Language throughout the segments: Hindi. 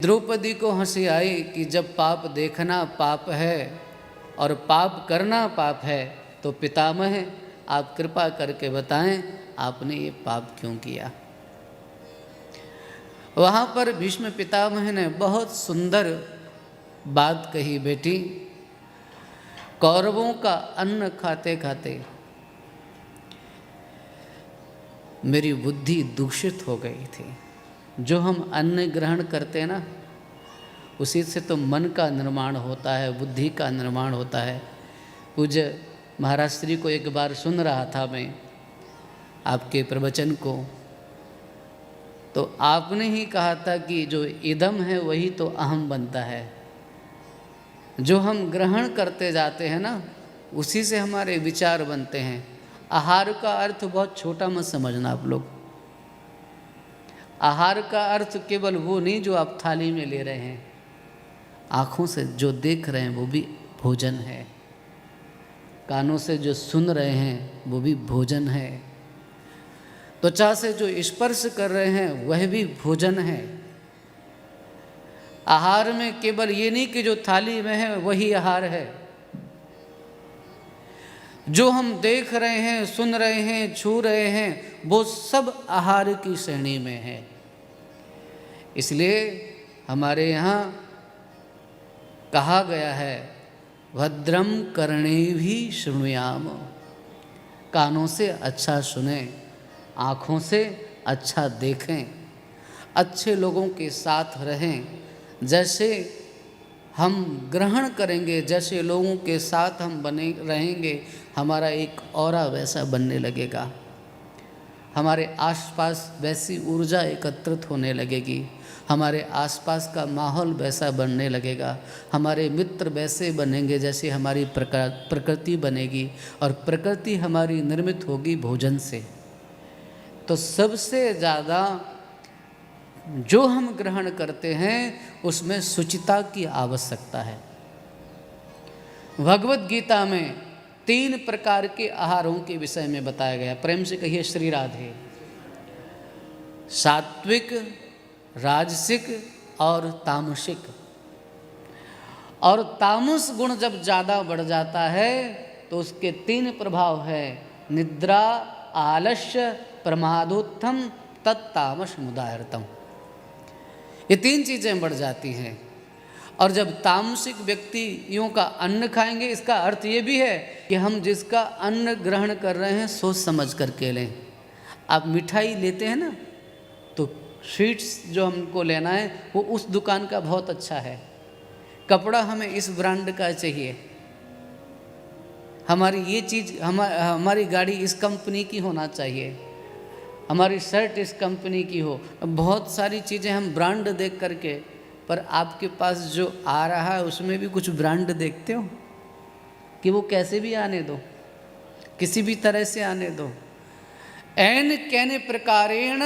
द्रौपदी को हंसी आई कि जब पाप देखना पाप है और पाप करना पाप है, तो पितामह आप कृपा करके बताएं आपने ये पाप क्यों किया। वहाँ पर भीष्म पितामह ने बहुत सुंदर बात कही, बेटी कौरवों का अन्न खाते खाते मेरी बुद्धि दूषित हो गई थी। जो हम अन्न ग्रहण करते हैं ना, उसी से तो मन का निर्माण होता है, बुद्धि का निर्माण होता है। पूज्य महाराज श्री को एक बार सुन रहा था मैं आपके प्रवचन को, तो आपने ही कहा था कि जो इदम है वही तो अहम बनता है। जो हम ग्रहण करते जाते हैं ना, उसी से हमारे विचार बनते हैं। आहार का अर्थ बहुत छोटा मत समझना आप लोग। आहार का अर्थ केवल वो नहीं जो आप थाली में ले रहे हैं, आँखों से जो देख रहे हैं वो भी भोजन है, कानों से जो सुन रहे हैं वो भी भोजन है, त्वचा से जो स्पर्श कर रहे हैं वह भी भोजन है। आहार में केवल ये नहीं कि जो थाली में है वही आहार है। जो हम देख रहे हैं, सुन रहे हैं, छू रहे हैं, वो सब आहार की श्रेणी में है। इसलिए हमारे यहाँ कहा गया है, भद्रम कर्णेभिः शृणुयाम, कानों से अच्छा सुने, आँखों से अच्छा देखें, अच्छे लोगों के साथ रहें। जैसे हम ग्रहण करेंगे, जैसे लोगों के साथ हम बने रहेंगे, हमारा एक ऑरा वैसा बनने लगेगा, हमारे आसपास वैसी ऊर्जा एकत्रित होने लगेगी, हमारे आसपास का माहौल वैसा बनने लगेगा, हमारे मित्र वैसे बनेंगे जैसे हमारी प्रकृति बनेगी, और प्रकृति हमारी निर्मित होगी भोजन से। तो सबसे ज़्यादा जो हम ग्रहण करते हैं उसमें शुचिता की आवश्यकता है। भगवत गीता में 3 प्रकार के आहारों के विषय में बताया गया। प्रेम से कहिए श्री राधे। सात्विक, राजसिक और तामसिक। और तामस गुण जब ज़्यादा बढ़ जाता है तो उसके 3 प्रभाव है, निद्रा, आलस्य, प्रमादोत्थम, तत्तामस मुदाहृतम। ये 3 चीज़ें बढ़ जाती हैं। और जब तामसिक व्यक्तियों का अन्न खाएंगे, इसका अर्थ ये भी है कि हम जिसका अन्न ग्रहण कर रहे हैं सोच समझ करके लें। आप मिठाई लेते हैं ना, तो स्वीट्स जो हमको लेना है वो उस दुकान का बहुत अच्छा है, कपड़ा हमें इस ब्रांड का चाहिए, हमारी ये चीज़ हमारी गाड़ी इस कंपनी की होना चाहिए, हमारी शर्ट इस कंपनी की हो। बहुत सारी चीज़ें हम ब्रांड देख करके, पर आपके पास जो आ रहा है उसमें भी कुछ ब्रांड देखते हो कि वो कैसे भी आने दो, किसी भी तरह से आने दो। ऐन कैने प्रकारेण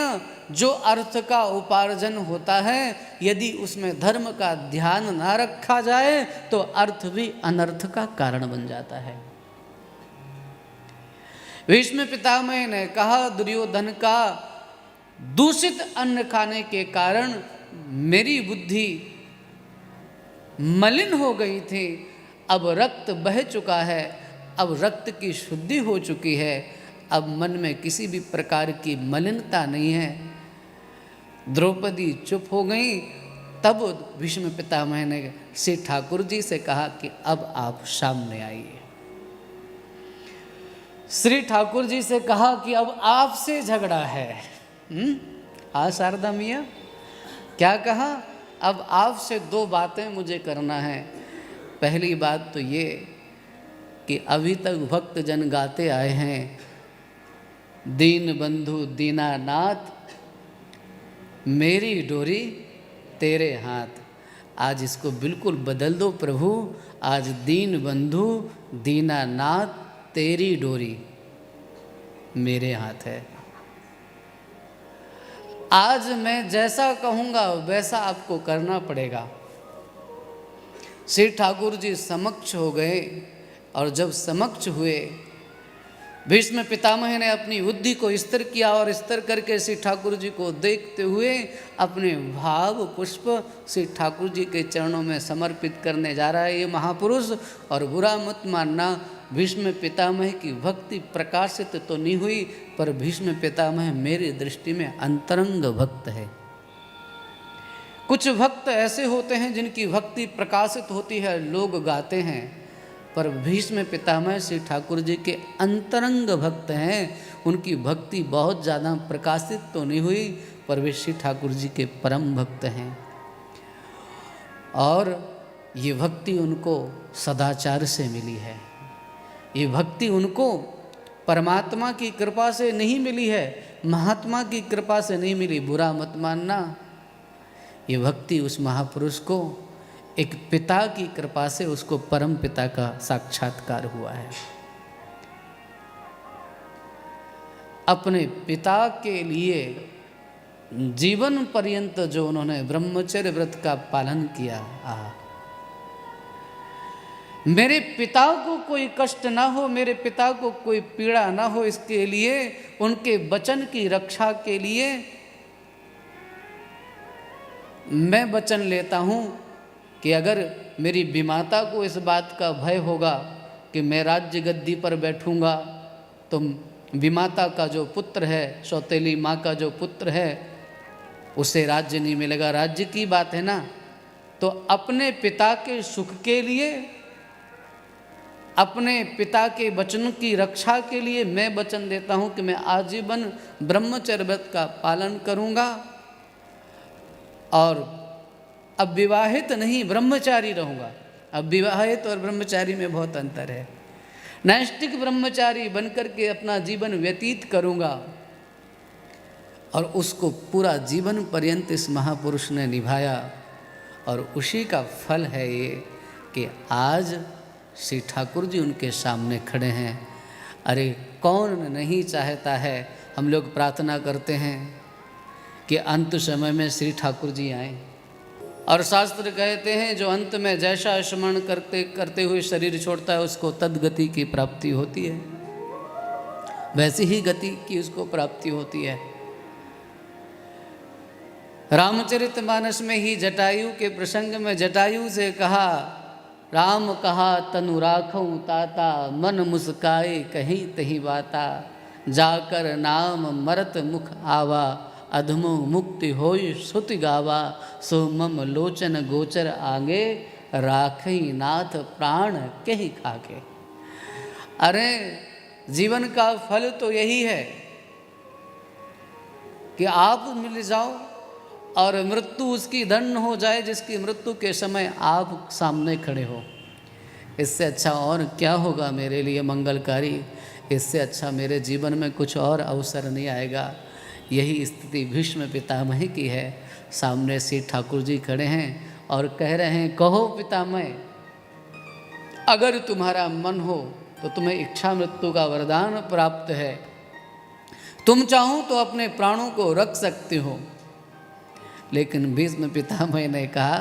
जो अर्थ का उपार्जन होता है, यदि उसमें धर्म का ध्यान ना रखा जाए तो अर्थ भी अनर्थ का कारण बन जाता है। भीष्म पितामह ने कहा, दुर्योधन का दूषित अन्न खाने के कारण मेरी बुद्धि मलिन हो गई थी, अब रक्त बह चुका है, अब रक्त की शुद्धि हो चुकी है, अब मन में किसी भी प्रकार की मलिनता नहीं है। द्रौपदी चुप हो गई। तब भीष्म पितामह ने श्री ठाकुर जी से कहा कि अब आप सामने आइए। श्री ठाकुर जी से कहा कि अब आपसे झगड़ा है। शारदा मियाँ क्या कहा? अब आपसे 2 बातें मुझे करना है। पहली बात तो ये कि अभी तक भक्त जन गाते आए हैं, दीन बंधु दीनानाथ मेरी डोरी तेरे हाथ। आज इसको बिल्कुल बदल दो प्रभु, आज दीन बंधु दीनानाथ तेरी डोरी मेरे हाथ है। आज मैं जैसा कहूँगा वैसा आपको करना पड़ेगा। श्री ठाकुर जी समक्ष हो गए, और जब समक्ष हुए भीष्म पितामह ने अपनी बुद्धि को स्थिर किया और स्थिर करके श्री ठाकुर जी को देखते हुए अपने भाव पुष्प श्री ठाकुर जी के चरणों में समर्पित करने जा रहा है ये महापुरुष। और बुरा मत मानना, भीष्म पितामह की भक्ति प्रकाशित तो नहीं हुई, पर भीष्म पितामह मेरी दृष्टि में अंतरंग भक्त है। कुछ भक्त ऐसे होते हैं जिनकी भक्ति प्रकाशित होती है, लोग गाते हैं, पर भीष्म पितामह श्री ठाकुर जी के अंतरंग भक्त हैं। उनकी भक्ति बहुत ज़्यादा प्रकाशित तो नहीं हुई, पर वे श्री ठाकुर जी के परम भक्त हैं। और ये भक्ति उनको सदाचार से मिली है, ये भक्ति उनको परमात्मा की कृपा से नहीं मिली है, महात्मा की कृपा से नहीं मिली। बुरा मत मानना, ये भक्ति उस महापुरुष को एक पिता की कृपा से उसको परम पिता का साक्षात्कार हुआ है। अपने पिता के लिए जीवन पर्यंत जो उन्होंने ब्रह्मचर्य व्रत का पालन किया, मेरे पिता को कोई कष्ट ना हो, मेरे पिता को कोई पीड़ा ना हो, इसके लिए उनके वचन की रक्षा के लिए मैं वचन लेता हूँ कि अगर मेरी विमाता को इस बात का भय होगा कि मैं राज्य गद्दी पर बैठूंगा तो विमाता का जो पुत्र है, सौतेली माँ का जो पुत्र है, उसे राज्य नहीं मिलेगा। राज्य की बात है ना, तो अपने पिता के सुख के लिए, अपने पिता के वचन की रक्षा के लिए मैं वचन देता हूँ कि मैं आजीवन ब्रह्मचर्य व्रत का पालन करूँगा और अब विवाहित नहीं ब्रह्मचारी रहूँगा। अब विवाहित और ब्रह्मचारी में बहुत अंतर है। नैष्ठिक ब्रह्मचारी बनकर के अपना जीवन व्यतीत करूँगा। और उसको पूरा जीवन पर्यंत इस महापुरुष ने निभाया, और उसी का फल है ये कि आज श्री ठाकुर जी उनके सामने खड़े हैं। अरे कौन नहीं चाहता है, हम लोग प्रार्थना करते हैं कि अंत समय में श्री ठाकुर जी आएँ। और शास्त्र कहते हैं जो अंत में जैसा स्मरण करते करते हुए शरीर छोड़ता है उसको तद्गति की प्राप्ति होती है, वैसी ही गति की उसको प्राप्ति होती है। रामचरितमानस में ही जटायु के प्रसंग में जटायु से कहा, राम कहा तनु राखऊं ताता, मन मुस्काए कहीं तही बाता, जाकर नाम मरत मुख आवा, अधमो मुक्ति होय श्रुति गावा, सो मम लोचन गोचर आगे, राखई नाथ प्राण कहीं खाके। अरे जीवन का फल तो यही है कि आप मिल जाओ और मृत्यु उसकी दंड हो जाए जिसकी मृत्यु के समय आप सामने खड़े हो। इससे अच्छा और क्या होगा मेरे लिए मंगलकारी, इससे अच्छा मेरे जीवन में कुछ और अवसर नहीं आएगा। यही स्थिति भीष्म पितामह की है। सामने श्री ठाकुर जी खड़े हैं और कह रहे हैं, कहो पितामह, अगर तुम्हारा मन हो तो तुम्हें इच्छा मृत्यु का वरदान प्राप्त है, तुम चाहो तो अपने प्राणों को रख सकते हो। लेकिन भीष्म पितामह ने कहा,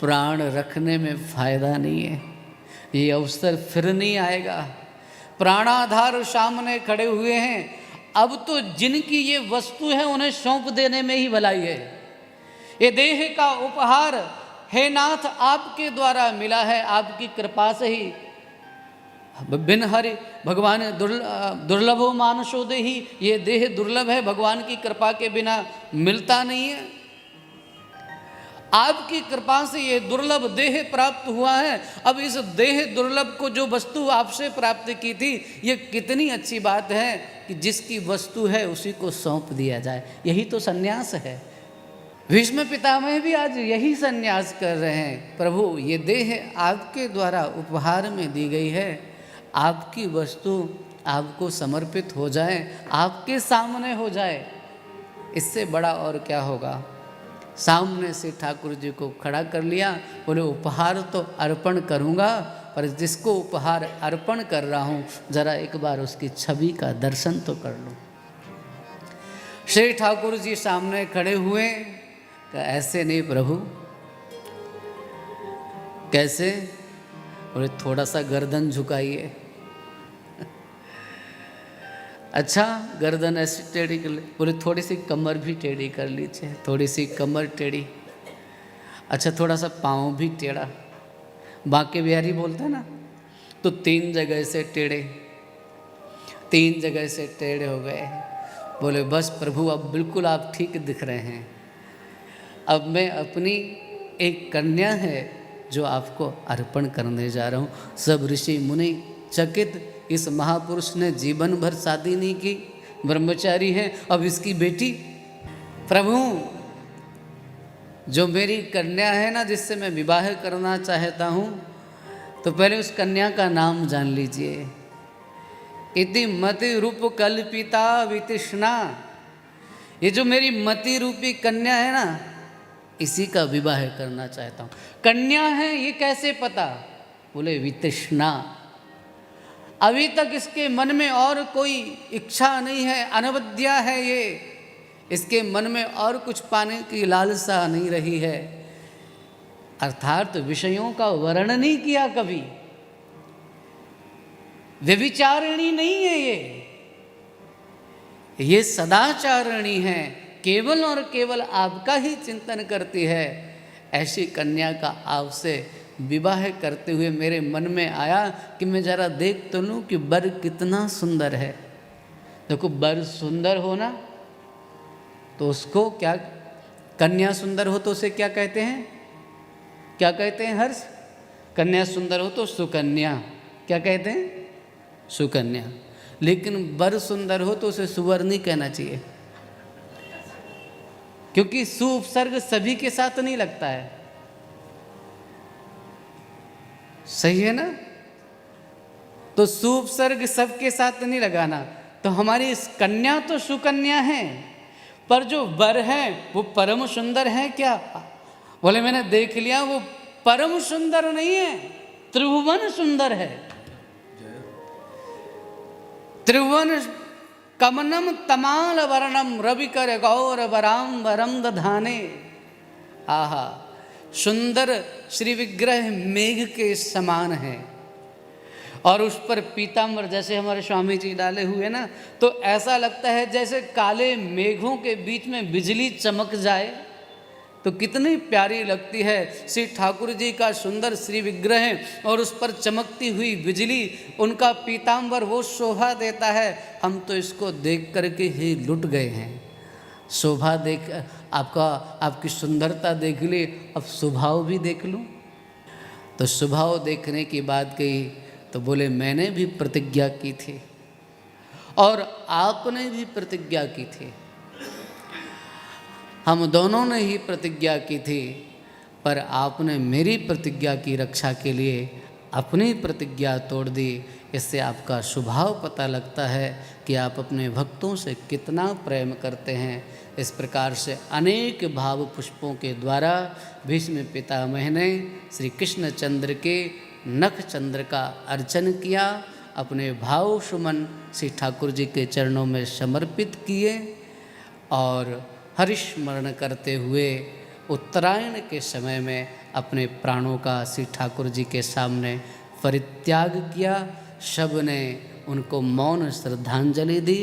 प्राण रखने में फायदा नहीं है, ये अवसर फिर नहीं आएगा। प्राणाधार सामने खड़े हुए हैं, अब तो जिनकी ये वस्तु है उन्हें सौंप देने में ही भलाई है। ये देह का उपहार हे नाथ आपके द्वारा मिला है, आपकी कृपा से ही। बिन हरि भगवान दुर्लभो मानसो देहि, ये देह दुर्लभ है, भगवान की कृपा के बिना मिलता नहीं है। आपकी कृपा से ये दुर्लभ देह प्राप्त हुआ है। अब इस देह दुर्लभ को जो वस्तु आपसे प्राप्त की थी, ये कितनी अच्छी बात है कि जिसकी वस्तु है उसी को सौंप दिया जाए। यही तो सन्यास है। भीष्म पितामह भी आज यही सन्यास कर रहे हैं। प्रभु ये देह आपके द्वारा उपहार में दी गई है, आपकी वस्तु आपको समर्पित हो जाए, आपके सामने हो जाए, इससे बड़ा और क्या होगा। सामने से ठाकुर जी को खड़ा कर लिया, बोले उपहार तो अर्पण करूँगा, पर जिसको उपहार अर्पण कर रहा हूँ जरा एक बार उसकी छवि का दर्शन तो कर लो। श्री ठाकुर जी सामने खड़े हुए, ऐसे नहीं प्रभु। कैसे? बोले थोड़ा सा गर्दन झुकाइए। अच्छा गर्दन ऐसी टेढ़ी कर ले, बोले थोड़ी सी कमर भी टेढ़ी कर लीजिए, थोड़ी सी कमर टेढ़ी। अच्छा थोड़ा सा पाँव भी टेढ़ा, बांके बिहारी बोलते हैं ना, तो 3 जगह से टेढ़े, 3 जगह से टेढ़े हो गए। बोले बस प्रभु अब बिल्कुल आप ठीक दिख रहे हैं, अब मैं अपनी एक कन्या है जो आपको अर्पण करने जा रहा हूँ। सब ऋषि मुनि चकित, इस महापुरुष ने जीवन भर शादी नहीं की, ब्रह्मचारी है, अब इसकी बेटी। प्रभु जो मेरी कन्या है ना, जिससे मैं विवाह करना चाहता हूँ, तो पहले उस कन्या का नाम जान लीजिए। इति मति रूप कल्पिता वितृष्णा, ये जो मेरी मति रूपी कन्या है ना, इसी का विवाह करना चाहता हूँ। कन्या है ये कैसे पता? बोले वितृष्णा, अभी तक इसके मन में और कोई इच्छा नहीं है, अनवद्या है ये, इसके मन में और कुछ पाने की लालसा नहीं रही है, अर्थात विषयों का वर्णन नहीं किया कभी, व्यभिचारिणी नहीं है ये सदाचारिणी है, केवल और केवल आपका ही चिंतन करती है। ऐसी कन्या का आपसे विवाह करते हुए मेरे मन में आया कि मैं जरा देख तो लूँ कि वर कितना सुंदर है। देखो वर सुंदर हो ना तो उसको क्या, कन्या सुंदर हो तो उसे क्या कहते हैं, क्या कहते हैं हर्ष? कन्या सुंदर हो तो सुकन्या, क्या कहते हैं? सुकन्या। लेकिन वर सुंदर हो तो उसे सुवर नहीं कहना चाहिए, क्योंकि सु उपसर्ग सभी के साथ नहीं लगता है, सही है ना? तो सु उपसर्ग सबके साथ नहीं लगाना। तो हमारी इस कन्या तो सुकन्या है, पर जो वर है वो परम सुंदर है क्या? बोले मैंने देख लिया, वो परम सुंदर नहीं है, त्रिभुवन सुंदर है। त्रिभुवन कमनम तमाल वर्णम रविकर गौर वराम वरम दधाने। आहा, सुंदर श्री विग्रह मेघ के समान है, और उस पर पीताम्बर जैसे हमारे स्वामी जी डाले हुए ना, तो ऐसा लगता है जैसे काले मेघों के बीच में बिजली चमक जाए तो कितनी प्यारी लगती है। श्री ठाकुर जी का सुंदर श्री विग्रह और उस पर चमकती हुई बिजली, उनका पीताम्बर वो शोभा देता है। हम तो इसको देख करके ही लुट गए हैं। शोभा देख, आपकी सुंदरता देख ली, अब स्वभाव भी देख लूँ। तो स्वभाव देखने की बात कही तो बोले मैंने भी प्रतिज्ञा की थी और आपने भी प्रतिज्ञा की थी, हम दोनों ने ही प्रतिज्ञा की थी, पर आपने मेरी प्रतिज्ञा की रक्षा के लिए अपनी प्रतिज्ञा तोड़ दी। इससे आपका स्वभाव पता लगता है कि आप अपने भक्तों से कितना प्रेम करते हैं। इस प्रकार से अनेक भाव पुष्पों के द्वारा भीष्म पितामह ने श्री कृष्ण चंद्र के नख चंद्र का अर्चन किया, अपने भाव सुमन श्री ठाकुर जी के चरणों में समर्पित किए और हरिस्मरण करते हुए उत्तरायण के समय में अपने प्राणों का श्री ठाकुर जी के सामने परित्याग किया। सब ने उनको मौन श्रद्धांजलि दी।